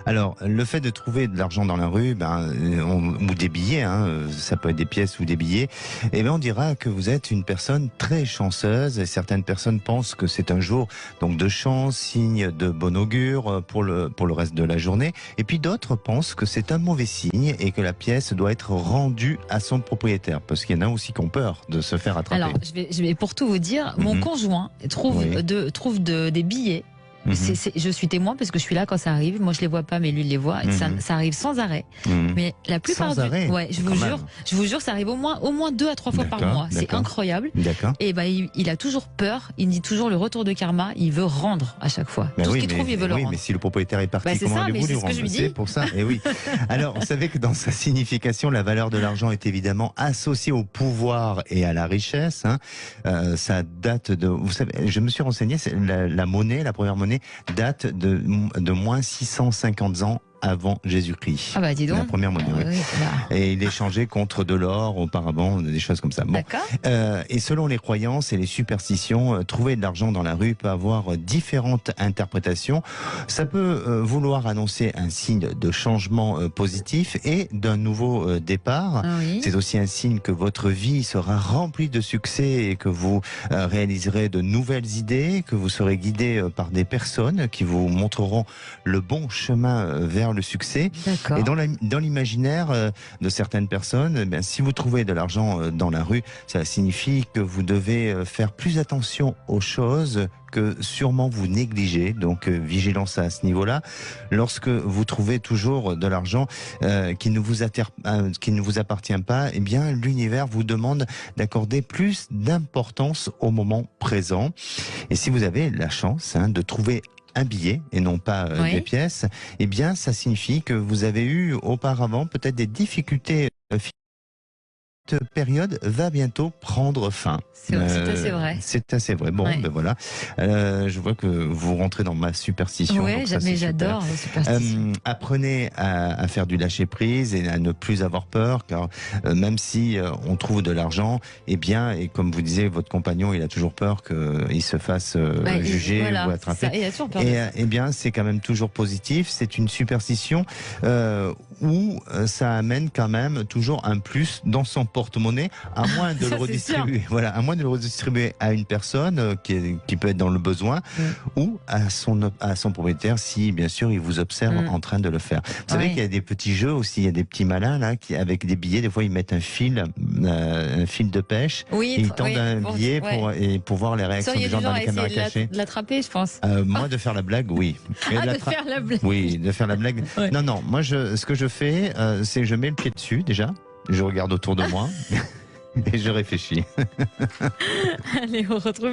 Alors, le fait de trouver de l'argent dans la rue, ou des billets, ça peut être des pièces ou des billets, on dira que vous êtes une personne très chanceuse. Et certaines personnes pensent que c'est un jour donc de chance, signe de bon augure pour le reste de la journée. Et puis d'autres pensent que c'est un mauvais signe et que la pièce doit être rendue à son propriétaire, parce qu'il y en a aussi qui ont peur de se faire attraper. Alors, je vais pour tout vous dire, mon conjoint trouve des billets. Je suis témoin parce que je suis là quand ça arrive. Moi, je les vois pas, mais lui, il les voit. Et ça arrive sans arrêt. Mais la plupart je vous jure, ça arrive au moins 2 à 3 fois par mois. C'est incroyable. Et il a toujours peur. Il me dit toujours le retour de karma. Il veut rendre à chaque fois. Tout ce qu'il trouve, il veut le rendre. Mais si le propriétaire est parti, comment allez-vous lui rendre? C'est pour ça. Et oui. Alors, vous savez que dans sa signification, la valeur de l'argent est évidemment associée au pouvoir et à la richesse. Ça date de. Vous savez, je me suis renseigné. La monnaie, la première monnaie, date de moins 650 ans avant Jésus-Christ. Ah bah dis donc. La première monnaie. Et il échangeait contre de l'or auparavant, des choses comme ça. Bon. Et selon les croyances et les superstitions, trouver de l'argent dans la rue peut avoir différentes interprétations. Ça peut vouloir annoncer un signe de changement positif et d'un nouveau départ. C'est aussi un signe que votre vie sera remplie de succès et que vous réaliserez de nouvelles idées, que vous serez guidé par des personnes qui vous montreront le bon chemin vers le succès. Et dans l'imaginaire de certaines personnes, si vous trouvez de l'argent dans la rue, ça signifie que vous devez faire plus attention aux choses que sûrement vous négligez, donc vigilance à ce niveau-là. Lorsque vous trouvez toujours de l'argent qui ne vous appartient pas, l'univers vous demande d'accorder plus d'importance au moment présent. Et si vous avez la chance de trouver un billet et non pas des pièces, ça signifie que vous avez eu auparavant peut-être des difficultés. Cette période va bientôt prendre fin. C'est assez vrai. C'est assez vrai. Bon, voilà. Je vois que vous rentrez dans ma superstition. Oui, j'adore la superstition. Apprenez à faire du lâcher prise et à ne plus avoir peur, car même si on trouve de l'argent, et comme vous disiez, votre compagnon, il a toujours peur qu'il se fasse juger ou attraper. Il a toujours peur. C'est quand même toujours positif. C'est une superstition où ça amène quand même toujours un plus dans son porte-monnaie, à moins de le redistribuer. Voilà, à moins de le redistribuer à une personne qui peut être dans le besoin ou à son propriétaire si bien sûr il vous observe en train de le faire. Vous savez qu'il y a des petits jeux aussi, il y a des petits malins là qui avec des billets, des fois ils mettent un fil de pêche et ils tendent un billet pour voir les réactions des gens dans les caméras cachées. De l'attraper, je pense. Moi de faire la blague, oui. De faire la blague. Oui, de faire la blague. Non, moi ce que je fais, c'est que je mets le pied dessus déjà. Je regarde autour de moi et je réfléchis. Allez, on retrouve